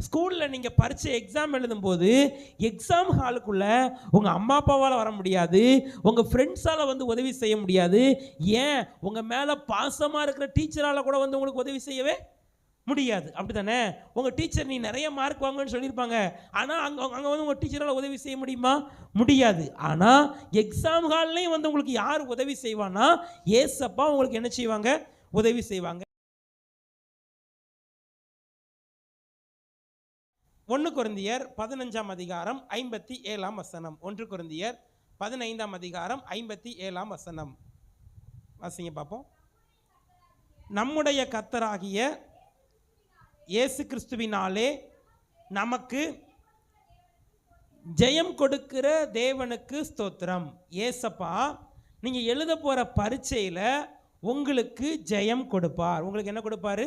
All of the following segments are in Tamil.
ஸ்கூலில் நீங்கள் பரீட்சை எக்ஸாம் எழுதும்போது எக்ஸாம் ஹாலுக்குள்ளே உங்கள் அம்மா அப்பாவால் வர முடியாது, உங்கள் ஃப்ரெண்ட்ஸால் வந்து உதவி செய்ய முடியாது, ஏன் உங்கள் மேலே பாசமாக இருக்கிற டீச்சரால் கூட வந்து உங்களுக்கு உதவி செய்யவே முடியாது. அப்படி தானே? உங்கள் டீச்சர் நீ நிறைய மார்க் வாங்கன்னு சொல்லியிருப்பாங்க, ஆனால் அங்கே வந்து உங்கள் டீச்சரால் உதவி செய்ய முடியுமா? முடியாது. ஆனால் எக்ஸாம் ஹால்லையும் வந்து உங்களுக்கு யார் உதவி செய்வான்னா ஏசப்பா உங்களுக்கு என்ன செய்வாங்க? உதவி செய்வாங்க. 1 கொரிந்தியர் 15ஆம் அதிகாரம் 57ஆம் வசனம். 1 கொரிந்தியர் 15ஆம் அதிகாரம் 57ஆம் வசனம் வாசிங்க பார்ப்போம். நம்முடைய கர்த்தராகிய இயேசு கிறிஸ்துவினாலே நமக்கு ஜெயம் கொடுக்கிற தேவனுக்கு ஸ்தோத்திரம். ஏசப்பா நீங்கள் எழுத போகிற பரீட்சையில் உங்களுக்கு ஜெயம் கொடுப்பார். உங்களுக்கு என்ன கொடுப்பார்?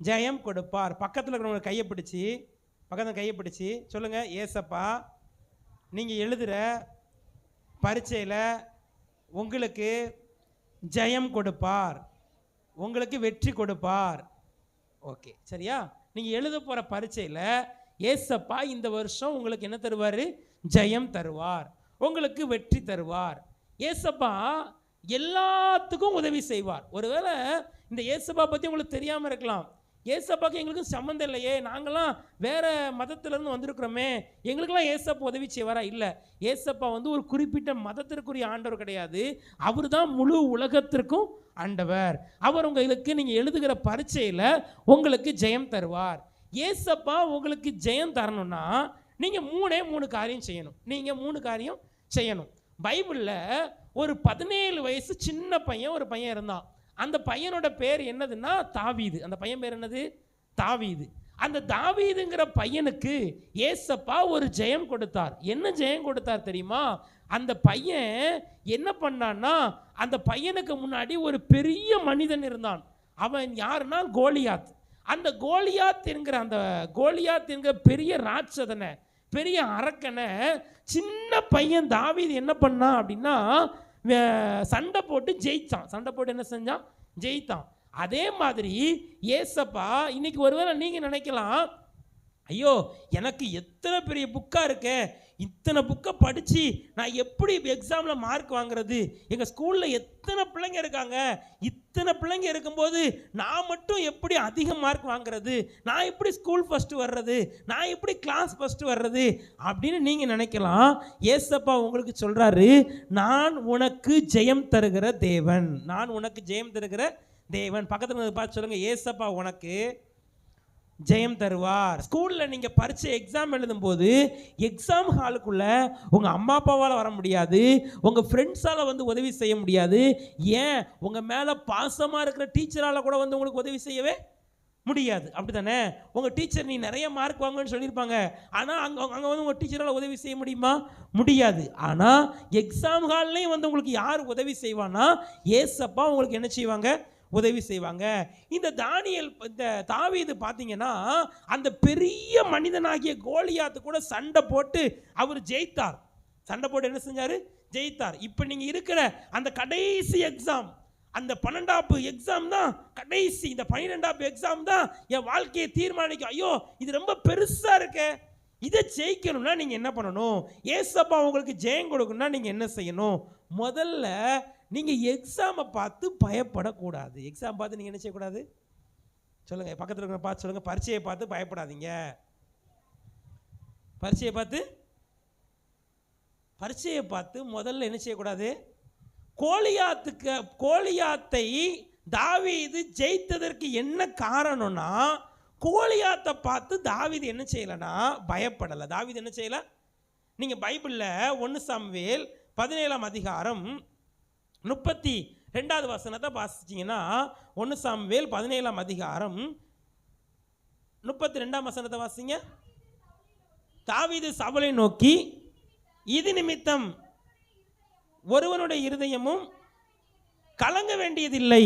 ஜெயம் கொடுப்பார். பக்கத்தில் இருக்கிறவங்க கையை பிடிச்சி சொல்லுங்கள், ஏசப்பா நீங்கள் எழுதுகிற பரீட்சையில் உங்களுக்கு ஜெயம் கொடுப்பார், உங்களுக்கு வெற்றி கொடுப்பார். ஓகே, சரியா? நீங்கள் எழுத போகிற பரீட்சையில் ஏசப்பா இந்த வருஷம் உங்களுக்கு என்ன தருவார்? ஜெயம் தருவார், உங்களுக்கு வெற்றி தருவார். ஏசப்பா எல்லாத்துக்கும் உதவி செய்வார். ஒருவேளை இந்த ஏசப்பா பற்றி உங்களுக்கு தெரியாமல் இருக்கலாம். ஏசப்பாக்கு எங்களுக்கும் சம்மந்தம் இல்லையே, நாங்களாம் வேறு மதத்திலேருந்து வந்திருக்கிறோமே, எங்களுக்கெல்லாம் ஏசப்பா உதவி செய்வாரா? இல்லை, ஏசப்பா வந்து ஒரு குறிப்பிட்ட மதத்திற்குரிய ஆண்டவர் கிடையாது. அவர் தான் முழு உலகத்திற்கும் ஆண்டவர். அவர் உங்களுக்கு நீங்கள் எழுதுகிற பரீட்சையில் உங்களுக்கு ஜெயம் தருவார். ஏசப்பா உங்களுக்கு ஜெயம் தரணும்னா நீங்கள் 3 காரியம் செய்யணும். நீங்கள் 3 காரியம் செய்யணும். பைபிளில் ஒரு 17 வயசு சின்ன பையன் ஒரு பையன் இருந்தான். அந்த பையனோட பேர் என்னதுன்னா தாவீது. அந்த பையன் பேர் என்னது? தாவீது. அந்த தாவீதுங்கிற பையனுக்கு ஏசப்பா ஒரு ஜெயம் கொடுத்தார். என்ன ஜெயம் கொடுத்தார் தெரியுமா? அந்த பையன் என்ன பண்ணான்னா, அந்த பையனுக்கு முன்னாடி ஒரு பெரிய மனிதன் இருந்தான். அவன் யாருன்னா கோலியாத். அந்த கோலியாத் என்கிற பெரிய ராட்சதனை, பெரிய அரக்கனை சின்ன பையன் தாவீது என்ன பண்ணான் அப்படின்னா சண்டை போட்டு ஜெயித்தான். சண்டை போட்டு என்ன செஞ்சான்? ஜெயித்தான். அதே மாதிரி ஏசப்பா இன்னைக்கு ஒருவேளை நீங்கள் நினைக்கலாம், ஐயோ எனக்கு எத்தனை பெரிய புக்காக இருக்கே, இத்தனை புக்கை படித்து நான் எப்படி எக்ஸாமில் மார்க் வாங்குறது? எங்கள் ஸ்கூலில் எத்தனை பிள்ளைங்க இருக்காங்க, இத்தனை பிள்ளைங்க இருக்கும்போது நான் மட்டும் எப்படி அதிக மார்க் வாங்குறது? நான் எப்படி ஸ்கூல் ஃபஸ்ட்டு வர்றது? நான் எப்படி கிளாஸ் ஃபஸ்ட்டு வர்றது அப்படின்னு நீங்கள் நினைக்கலாம். ஏசப்பா உங்களுக்கு சொல்கிறாரு, நான் உனக்கு ஜெயம் தருகிற தேவன். நான் உனக்கு ஜெயம் தருகிற தேவன். பக்கத்தில் பார்த்து சொல்லுங்கள், ஏசப்பா உனக்கு ஜெயம் தருவார். ஸ்கூலில் நீங்கள் பரீட்சை எக்ஸாம் எழுதும்போது எக்ஸாம் ஹாலுக்குள்ளே உங்கள் அம்மா அப்பாவால் வர முடியாது, உங்கள் ஃப்ரெண்ட்ஸால் வந்து உதவி செய்ய முடியாது, ஏன் உங்கள் மேலே பாசமாக இருக்கிற டீச்சரால் கூட வந்து உங்களுக்கு உதவி செய்யவே முடியாது. அப்படி தானே? உங்கள் டீச்சர் நீ நிறைய மார்க் வாங்கன்னு சொல்லியிருப்பாங்க, ஆனால் அங்கே வந்து உங்கள் டீச்சரால் உதவி செய்ய முடியுமா? முடியாது. ஆனால் எக்ஸாம் ஹால்லையும் வந்து உங்களுக்கு யார் உதவி செய்வான்னா ஏசப்பா உங்களுக்கு என்ன செய்வாங்க? உதவி செய்வாங்க. இந்த தாவீது பார்த்தீங்கன்னா அந்த பெரிய மனிதனாகிய கோலியாத்து கூட சண்டை போட்டு அவர் ஜெயித்தார். சண்டை போட்டு என்ன செஞ்சார்? ஜெயித்தார். இப்போ நீங்கள் இருக்கிற அந்த கடைசி எக்ஸாம், அந்த 12ஆம் எக்ஸாம் தான் கடைசி. இந்த 12ஆம் எக்ஸாம் தான் என் வாழ்க்கையை தீர்மானிக்கும். ஐயோ இது ரொம்ப பெருசாக இருக்கு, இதை ஜெயிக்கணும்னா நீங்கள் என்ன பண்ணணும்? ஏசப்பா உங்களுக்கு ஜெயம் கொடுக்கணும்னா நீங்கள் என்ன செய்யணும்? முதல்ல நீங்கள் எக்ஸாமை பார்த்து பயப்படக்கூடாது. எக்ஸாம் பார்த்து நீங்கள் என்ன செய்யக்கூடாது? சொல்லுங்கள், பக்கத்தில் இருக்கிற பார்த்து சொல்லுங்கள், பரீட்சையை பார்த்து பயப்படாதீங்க. பரீட்சையை பார்த்து முதல்ல என்ன செய்யக்கூடாது? கோலியாத்தை தாவீது ஜெயித்ததற்கு என்ன காரணம்னா, கோலியாத்தை பார்த்து தாவீது என்ன செய்யலைன்னா பயப்படலை. தாவீது என்ன செய்யலை? நீங்கள் பைபிளில் 1 சாமுவேல் 17ஆம் அதிகாரம் 32வது வசனத்தை வாசிச்சிங்கன்னா, 1 சாமுவேல் 17ஆம் அதிகாரம் 32ஆம் வசனத்தை வாசிங்க. தாவீது சவுலை நோக்கி, இது நிமித்தம் ஒருவனுடைய இருதயமும் கலங்க வேண்டியதில்லை,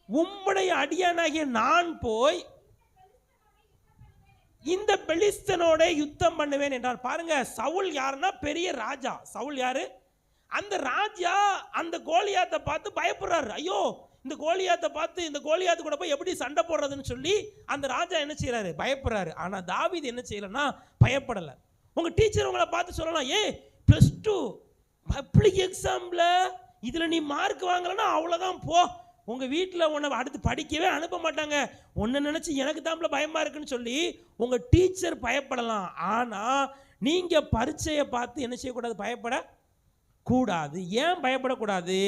உம்முடைய அடியானாகிய நான் போய் இந்த பெலிஸ்தனோட யுத்தம் பண்ணுவேன் என்றார். பாருங்க, சவுல் யாருன்னா பெரிய ராஜா. சவுல் யாரு? அந்த ராஜா அந்த கோலியாத்தை பார்த்து பயப்படுறாரு. ஐயோ இந்த கோலியாத்தை பார்த்து இந்த கோலியாத்து கூட போய் எப்படி சண்டை போடுறதுன்னு சொல்லி அந்த ராஜா என்ன செய்யறாரு, பயப்படுறாரு. ஆனா தாவீது என்ன செய்யலன்னா பயப்படலை. உங்க டீச்சர் உங்களை பார்த்து சொல்லலாம், +2 பப்ளிக் எக்ஸாம்ல இதுல நீ மார்க் வாங்கலன்னா அவ்வளவுதான் போ, உங்க வீட்டில் உன்னை அடுத்து படிக்கவே அனுப்ப மாட்டாங்க, உன்னை நினைச்சு எனக்கு தான் பயமா இருக்குன்னு சொல்லி உங்க டீச்சர் பயப்படலாம். ஆனா நீங்க பரீட்சையை பார்த்து என்ன செய்யக்கூடாது, பயப்பட கூடாது. ஏன் பயப்படக்கூடாது?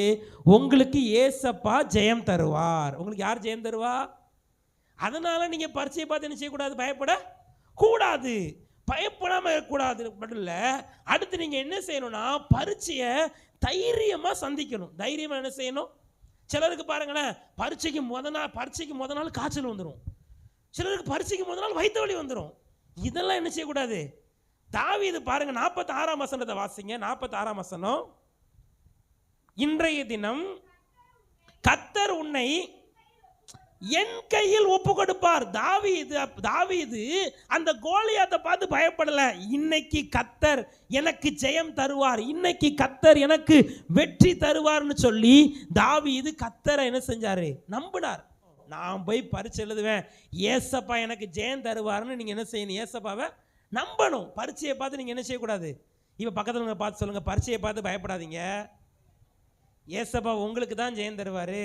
உங்களுக்கு ஏசப்பா ஜெயம் தருவார். உங்களுக்கு யார் ஜெயம் தருவா? அதனால நீங்க பரீட்சையை பார்த்து என்ன செய்யக்கூடாது, பயப்பட கூடாது. பயப்படாம இருக்கக்கூடாது மட்டும் இல்லை, அடுத்து நீங்க என்ன செய்யணும்னா பரீட்சையை தைரியமா சந்திக்கணும். தைரியமா என்ன செய்யணும்? சிலருக்கு பாருங்களேன், பரீட்சைக்கு முத நாள் காய்ச்சல் வந்துடும், சிலருக்கு பரீட்சைக்கு முத நாள் வயிற்று வலி வந்துடும். இதெல்லாம் என்ன செய்யக்கூடாது. தாவீது பாருங்க 46ஆம் வசனத்தை வாசிங்க. 46ஆம் வசனம், இன்றைய தினம் கர்த்தர் உன்னை என் கையில் ஒப்பு கொடுப்பார். தாவீது அந்த கோலியாத்தை பார்த்து பயப்படல. இன்னைக்கு கர்த்தர் எனக்கு ஜெயம் தருவார், இன்னைக்கு கர்த்தர் எனக்கு வெற்றி தருவார்னு சொல்லி தாவீது கர்த்தரை என்ன செஞ்சாரு, நம்பினார். நான் போய் பரீட்சை எழுதுவேன், ஏசப்பா எனக்கு ஜெயம் தருவார்னு நீங்க என்ன செய்யணும், ஏசப்பாவை நம்பணும். பரீட்சையை பார்த்து நீங்க என்ன செய்யக்கூடாது. இப்ப பக்கத்துல பார்த்து சொல்லுங்க, பரீட்சையை பார்த்து பயப்படாதீங்க, ஏசப்பா உங்களுக்கு தான் ஜெயம் தருவாரு.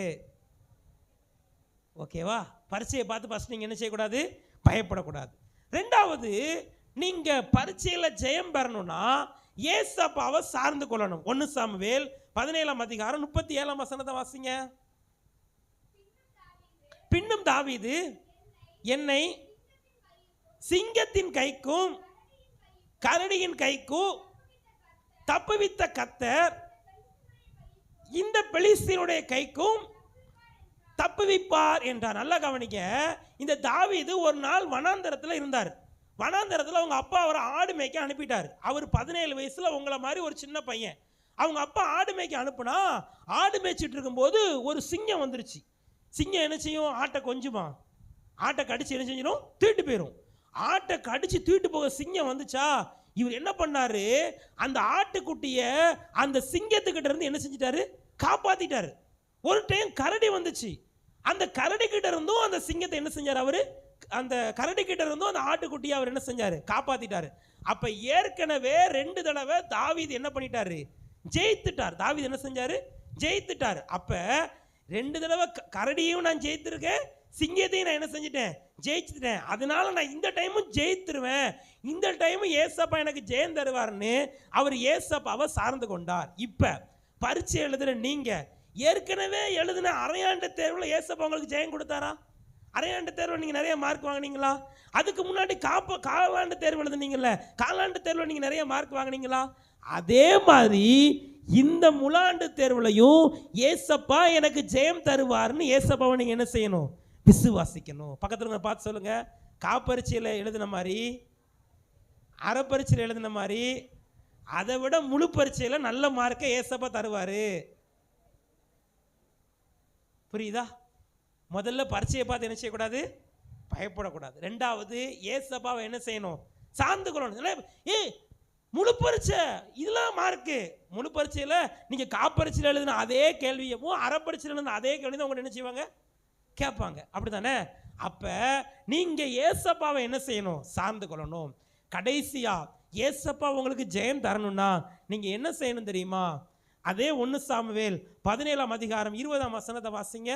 ஓகேவா? பரீட்சையை பார்த்து ஃபர்ஸ்ட் நீங்க என்ன செய்யக்கூடாது, பயப்படக்கூடாது. ரெண்டாவது, நீங்க பரீட்சையில ஜெயம் பெறணும்னா ஏசப்பாவை சார்ந்து கொள்ளணும். 1 சாமுவேல் 17ஆம் அதிகாரம் 37ஆம் வசனத்தை வாசிங்க. பின்னும் தாவீது என்னை சிங்கத்தின் கைக்கும் கரடியின் கைக்கும் தப்புவித்த கர்த்தர் இந்த பெலிஸ்தீனுடைய கைக்கும் தப்புவிப்பார் என்றார். நல்லா கவனிக்க, இந்த தாவீது ஒரு நாள் வனாந்தரத்தில் இருந்தார். வனாந்தரத்தில் அவங்க அப்பா அவரை ஆடு மேய்க்க அனுப்பிட்டார். அவர் 17 வயசுல உங்களை மாதிரி ஒரு சின்ன பையன். அவங்க அப்பா ஆடு மேய்க்க அனுப்புனா, ஆடு மேய்ச்சிட்டு இருக்கும்போது ஒரு சிங்கம் வந்துருச்சு. சிங்கம் என்ன செய்யும், ஆட்டை கொஞ்சுமா, ஆட்டை கடிச்சு என்ன செஞ்சிடும், தூக்கிட்டு போயிடும். ஆட்டை கடிச்சு தூக்கிட்டு போக சிங்கம் வந்துச்சா, இவர் என்ன பண்ணாரு, அந்த ஆட்டுக்குட்டிய அந்த சிங்கத்துக்கிட்ட இருந்து என்ன செஞ்சிட்டாரு, காப்பாத்திட்டாரு. ஒரு டைம் கரடி வந்துச்சு, அந்த கரடி கிட்ட இருந்தும் அந்த சிங்கத்தை என்ன செஞ்சார் அவரு, அந்த கரடி கிட்ட இருந்தும் அந்த ஆட்டுக்குட்டியை அவர் என்ன செஞ்சாரு, காப்பாத்திட்டாரு. அப்ப ஏற்கனவே 2 தடவை தாவீது என்ன பண்ணிட்டாரு, ஜெயித்துட்டார். தாவீது என்ன செஞ்சாரு, ஜெயித்துட்டார். அப்ப 2 தடவை கரடியும் நான் ஜெயித்திருக்கேன், சிங்கத்தையும் நான் என்ன செஞ்சிட்டேன், ஜெயிச்சுட்டேன். அதனால நான் இந்த டைமும் ஜெயித்துருவேன், இந்த டைமும் ஏசப்பா எனக்கு ஜெயம் தருவார்னு அவர் ஏசப்பாவை சார்ந்து கொண்டார். இப்ப பரீட்சை எழுதுற நீங்க ஏற்கனவே எழுதின அரையாண்டு தேர்வுல ஏசப்பா உங்களுக்கு ஜெயம் கொடுத்தாரா? அரையாண்டு தேர்வில் நீங்க நிறைய மார்க் வாங்கினீங்களா? அதுக்கு முன்னாடி காலாண்டு தேர்வு எழுதுனீங்கல்ல, காலாண்டு தேர்வில் நீங்க நிறைய மார்க் வாங்கினீங்களா? அதே மாதிரி இந்த முலாண்டு தேர்வுலையும் ஏசப்பா எனக்கு ஜெயம் தருவார்னு ஏசப்பாவை நீங்க என்ன செய்யணும், விசுவாசிக்கணும். பக்கத்துல பார்த்து சொல்லுங்க, காப்பரீட்சையில் எழுதின மாதிரி, அரைப்பரீட்சையில் எழுதின மாதிரி, அதை விட முழு பரீட்சையில் நல்ல மார்க்கை ஏசப்பா தருவாரு. புரியுதா? முதல்ல பரீட்சையை பார்த்து என்ன செய்யக்கூடாது, பயப்படக்கூடாது. ரெண்டாவது, ஏசப்பாவை என்ன செய்யணும், சார்ந்து கொள்ளணும். முழு பரீட்சை இதெல்லாம் மார்க்கு, முழு பரீட்சையில் நீங்க காப்பரீட்சையில் எழுதின அதே கேள்வியவும் அரைப்பரீட்சையில் எழுதின அதே கேள்வி தான் உங்க என்ன செய்வாங்க, கேட்பாங்க. அப்படித்தானே? அப்ப நீங்க ஏசப்பாவை என்ன செய்யணும், சார்ந்து கொள்ளணும். கடைசியா ஏசப்பா உங்களுக்கு ஜெயம் தரணும்னா நீங்க என்ன செய்யணும் தெரியுமா? அதே 1 சாமுவேல் 17ஆம் அதிகாரம் 20ஆம் வசனத்தை வாசிங்க.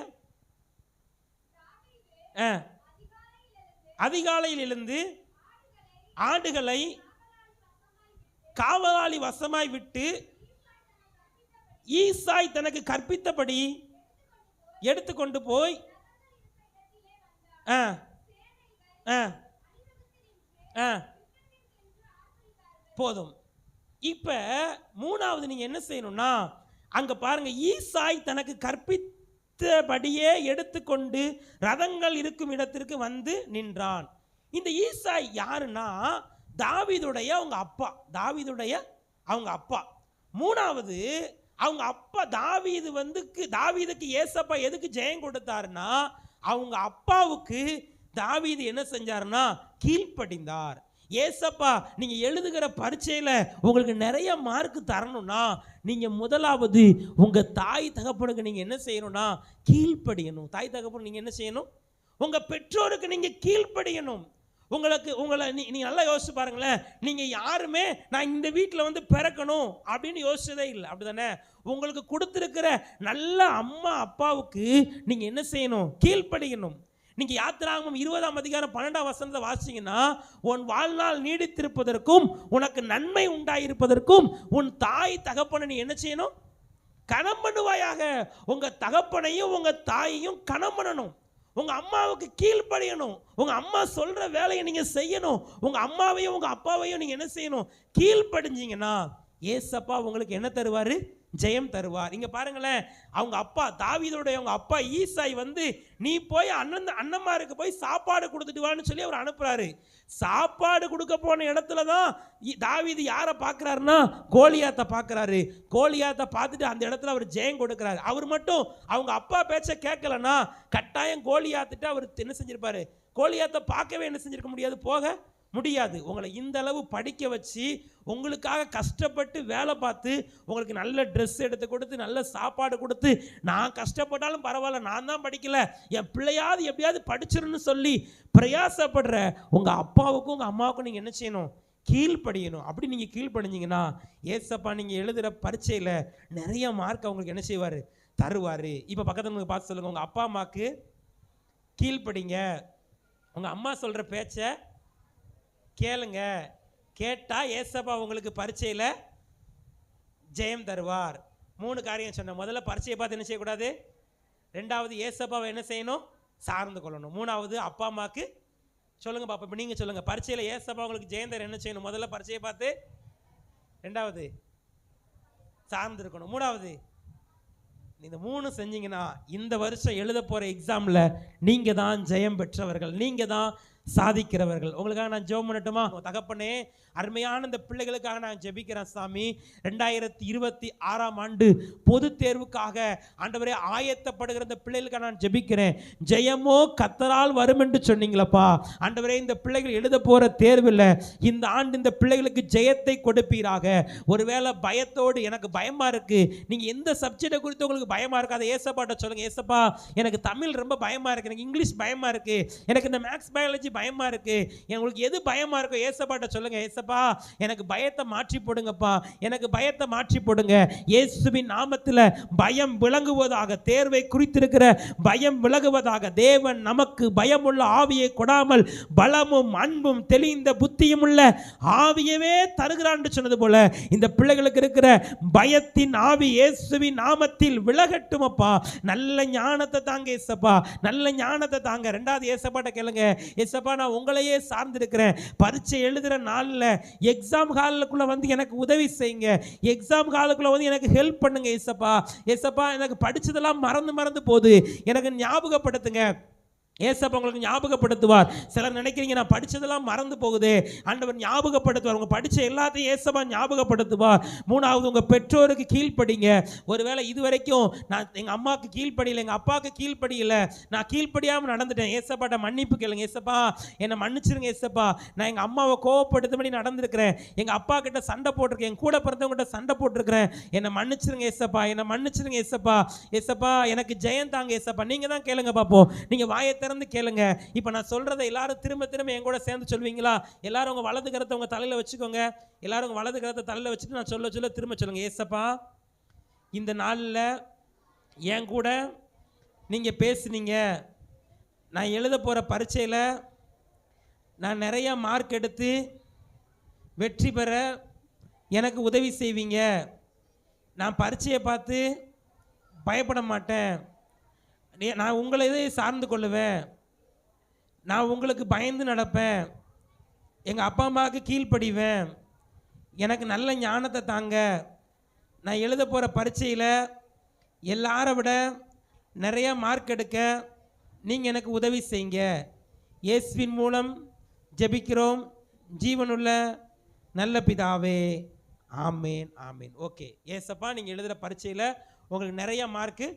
அதிகாலையில் எழுந்து ஆடுகளை காவலாளி வசமாய் விட்டு ஈசாய் தனக்கு கற்பித்தபடி எடுத்துக்கொண்டு போய் போதும். இப்ப 3வது நீங்க என்ன செய்யணும்னா, அங்க பாருங்க, ஈசாய் தனக்கு கற்பித்தபடியே எடுத்துக்கொண்டு ரதங்கள் இருக்கும் இடத்திற்கு வந்து நின்றான். இந்த ஈசாய் யாருன்னா தாவீதுடைய அவங்க அப்பா. தாவீதுடைய அவங்க அப்பா. 3வது, அவங்க அப்பா தாவீதுக்கு ஏசப்பா எதுக்கு ஜெயம் கொடுத்தாருன்னா, அவங்க அப்பாவுக்கு தாவீது என்ன செஞ்சாருன்னா கீழ்ப்படிந்தார். ஏசப்பா நீங்கள் எழுதுகிற பரீட்சையில் உங்களுக்கு நிறைய மார்க் தரணும்னா நீங்கள் முதலாவது உங்கள் தாய் தகப்பனுக்கு நீங்கள் என்ன செய்யணும்னா கீழ்ப்படியணும். தாய் தகப்பனுக்கு நீங்கள் என்ன செய்யணும்? உங்கள் பெற்றோருக்கு நீங்கள் கீழ்ப்படியணும். உங்களை நீங்கள் நல்லா யோசிச்சு பாருங்களேன். நீங்கள் யாருமே நான் இந்த வீட்டில் வந்து பிறக்கணும் அப்படின்னு யோசிச்சதே இல்லை, அப்படி தானே? உங்களுக்கு கொடுத்துருக்கிற நல்ல அம்மா அப்பாவுக்கு நீங்கள் என்ன செய்யணும்? கீழ்ப்படியணும். நீங்கள் யாத்திராகமம் 20ஆம் அதிகாரம் 12ஆம் வசனத்தை வாசிங்கன்னா, உன் வாழ்நாள் நீடித்திருப்பதற்கும் உனக்கு நன்மை உண்டாயிருப்பதற்கும் உன் தாய் தகப்பனை நீ என்ன செய்யணும்? கனம் பண்ணுவாயாக. உங்கள் தகப்பனையும் உங்கள் தாயையும் கனம் பண்ணணும். உங்கள் அம்மாவுக்கு கீழ்ப்படியணும். உங்கள் அம்மா சொல்கிற வேலையை நீங்கள் செய்யணும். உங்கள் அம்மாவையும் உங்கள் அப்பாவையும் நீங்கள் என்ன செய்யணும்? கீழ்ப்படிஞ்சிங்கன்னா ஏசப்பா உங்களுக்கு என்ன தருவார்? ஜெயம் தருவார். இங்கே பாருங்களேன், அவங்க அப்பா தாவீதுடைய அவங்க அப்பா ஈசாய் வந்து நீ போய் அண்ணன்மாருக்கு போய் சாப்பாடு கொடுத்துட்டு வான்னு சொல்லி அவர் அனுப்புறாரு. சாப்பாடு கொடுக்க போன இடத்துல தான் தாவீது யாரை பார்க்குறாருன்னா கோலியாத்தை பார்க்குறாரு. கோலியாத்தை பார்த்துட்டு அந்த இடத்துல அவர் ஜெயம் கொடுக்குறாரு. அவர் மட்டும் அவங்க அப்பா பேச்சை கேட்கலன்னா கட்டாயம் கோலியாத்துட்டு அவர் என்ன செஞ்சிருப்பாரு? கோலியாத்தை பார்க்கவே என்ன செஞ்சிருக்க முடியாது, போக முடியாது. உங்களை இந்த அளவு படிக்க வச்சு உங்களுக்காக கஷ்டப்பட்டு வேலை பார்த்து உங்களுக்கு நல்ல ட்ரெஸ் எடுத்து கொடுத்து நல்ல சாப்பாடு கொடுத்து நான் கஷ்டப்பட்டாலும் பரவாயில்ல, நான் தான் படிக்கல, என் பிள்ளையாவது எப்படியாவது படிச்சிருன்னு சொல்லி பிரயாசப்படுற உங்கள் அப்பாவுக்கும் உங்கள் அம்மாவுக்கும் நீங்கள் என்ன செய்யணும்? கீழ்ப்படியணும். அப்படி நீங்கள் கீழ்ப்படிஞ்சிங்கன்னா ஏசப்பா நீங்கள் எழுதுகிற பரீட்சையில் நிறைய மார்க் அவங்களுக்கு என்ன செய்வார்? தருவார். இப்போ பக்கத்தில் பார்த்து சொல்லுங்கள், உங்கள் அப்பா அம்மாவுக்கு கீழ்ப்படிங்க. உங்கள் அம்மா சொல்கிற பேச்சை கேளுங்க. கேட்டால் ஏசப்பா உங்களுக்கு பரீட்சையில் ஜெயம் தருவார். 3 காரியம் சொன்னேன். முதல்ல பரீட்சையை பார்த்து என்ன செய்யக்கூடாது? 2வது ஏசப்பாவை என்ன செய்யணும்? சார்ந்து கொள்ளணும். 3வது அப்பா அம்மாவுக்கு சொல்லுங்கள் பாப்பா. இப்போ நீங்கள் சொல்லுங்கள், பரீட்சையில் ஏசப்பா உங்களுக்கு ஜெயம் தர என்ன செய்யணும்? முதல்ல பரீட்சையை பார்த்து, 2வது சார்ந்து இருக்கணும், 3வது இந்த 3 செஞ்சீங்கன்னா இந்த வருஷம் எழுத போகிற எக்ஸாமில் நீங்கள் தான் ஜெயம் பெற்றவர்கள், நீங்கள் தான் சாதிக்கிறவர்கள். உங்களுக்காக நான் ஜெபம் பண்ணட்டுமா? தகப்பனே, அருமையான இந்த பிள்ளைகளுக்காக நான் ஜெபிக்கிறேன் சாமி. 2026ஆம் ஆண்டு பொது தேர்வுக்காக ஆண்டவரே ஆயத்தப்படுகிற இந்த பிள்ளைகளுக்காக நான் ஜெபிக்கிறேன். ஜெயமோ கர்த்தரால் வரும் என்று சொன்னீங்களப்பா. ஆண்டவரே, இந்த பிள்ளைகள் எழுத போகிற தேர்வில் இந்த ஆண்டு இந்த பிள்ளைகளுக்கு ஜெயத்தை கொடுப்பீராக. ஒருவேளை பயத்தோடு எனக்கு பயமாக இருக்குது, நீங்கள் எந்த சப்ஜெக்டை குறித்து உங்களுக்கு பயமாக இருக்குது அதை ஏசப்பாட்ட சொல்லுங்கள். ஏசப்பா, எனக்கு தமிழ் ரொம்ப பயமாக இருக்குது, எனக்கு இங்கிலீஷ் பயமாக இருக்குது, எனக்கு இந்த மேக்ஸ் பயாலஜி பயமாக இருக்குது, உங்களுக்கு எது பயமாக இருக்கோ ஏசப்பாட்ட சொல்லுங்கள். ஏசப்பா, எனக்கு பயத்தை மாற்றி போடுங்கப்பா, எனக்கு பயத்தை மாற்றி போடுங்க. இயேசுவின் நாமத்தில் பயம் விளங்குவதாக, தேர்வை குறித்திருக்கிற பயம் விலகுவதாக. தேவன் நமக்கு பயமுள்ள ஆவியை கொடாமல் பலமும் அன்பும் தெளிந்த புத்தியும் உள்ள ஆவியவே தருகிறான்னு சொன்னது போல இந்த பிள்ளைகளுக்கு இருக்கிற பயத்தின் ஆவி இயேசுவின் நாமத்தில் விலகட்டும் அப்பா. நல்ல ஞானத்தை தாங்க ஏசப்பா, நல்ல ஞானத்தை தாங்க. 2வது ஏசப்பாட்ட கேளுங்க, ஏசப்பா நான் உங்களையே சார்ந்திருக்கிறேன், பரீட்சை எழுதுகிற நாளில் எக்ஸாம் ஹாலுக்குள்ளே வந்து எனக்கு உதவி செய்யுங்க, எக்ஸாம் ஹாலுக்குள்ளே வந்து எனக்கு ஹெல்ப் பண்ணுங்க ஏசப்பா. ஏசப்பா, எனக்கு படித்ததெல்லாம் மறந்து போகுது, எனக்கு ஞாபகப்படுத்துங்க. ஏசப்பா உங்களுக்கு ஞாபகப்படுத்துவார். சிலர் நினைக்கிறீங்க நான் படித்ததெல்லாம் மறந்து போகுது, ஆண்டவர் ஞாபகப்படுத்துவார். உங்கள் படித்த எல்லாத்தையும் ஏசப்பா ஞாபகப்படுத்துவார். 3வது உங்கள் பெற்றோருக்கு கீழ்ப்படிங்க. ஒருவேளை இதுவரைக்கும் நான் எங்கள் அம்மாவுக்கு கீழ்ப்படியலை, எங்கள் அப்பாவுக்கு கீழ்ப்படியலை, நான் கீழ்ப்படியாமல் நடந்துட்டேன், ஏசப்பாட்ட மன்னிப்பு கேளுங்க. ஏசப்பா என்னை மன்னிச்சிருங்க ஏசப்பா, நான் எங்கள் அம்மாவை கோவப்படுத்தபடி நடந்திருக்கிறேன், எங்கள் அப்பா கிட்ட சண்டை போட்டிருக்கேன், என் கூட பிறந்தவங்ககிட்ட சண்டை போட்டிருக்கிறேன், என்னை மன்னிச்சிருங்க ஏசப்பா, என்னை மன்னிச்சிருங்க ஏசப்பா. ஏசப்பா எனக்கு ஜெயம் தாங்க ஏசப்பா. நீங்கள் தான் கேளுங்க பார்ப்போம், நீங்கள் வாயை திறந்து கேளுங்க. இப்போ நான் சொல்றதை எல்லாரும் திரும்ப என் கூட சேர்ந்து சொல்வீங்களா? எல்லாரும் உங்க வலது கரத்தை உங்க தலையில வச்சுக்கோங்க. எல்லாரும் உங்க வலது கரத்தை தலையில வச்சுட்டு நான் சொல்ல திரும்ப சொல்லுங்க. ஏசப்பா, இந்த நாளில் என் கூட நீங்க பேசுனீங்க, நான் எழுத போற பரீட்சையில் நான் நிறைய மார்க் எடுத்து வெற்றி பெற எனக்கு உதவி செய்வீங்க. நான் பரீட்சையை பார்த்து பயப்பட மாட்டேன், நான் உங்களை சார்ந்து கொள்ளுவேன், நான் உங்களுக்கு பயந்து நடப்பேன், எங்கள் அப்பா அம்மாவுக்கு கீழ்ப்படிவேன், எனக்கு நல்ல ஞானத்தை தாங்க, நான் எழுத போகிற பரீட்சையில் எல்லாரை விட நிறையா மார்க் எடுக்க நீங்கள் எனக்கு உதவி செய்யுங்க. இயேசுவின் மூலம் ஜெபிக்கிறோம் ஜீவனுள்ள நல்ல பிதாவே, ஆமேன் ஆமேன். ஓகே ஏசப்பா, நீங்கள் எழுதுகிற பரீட்சையில் உங்களுக்கு நிறைய மார்க்கு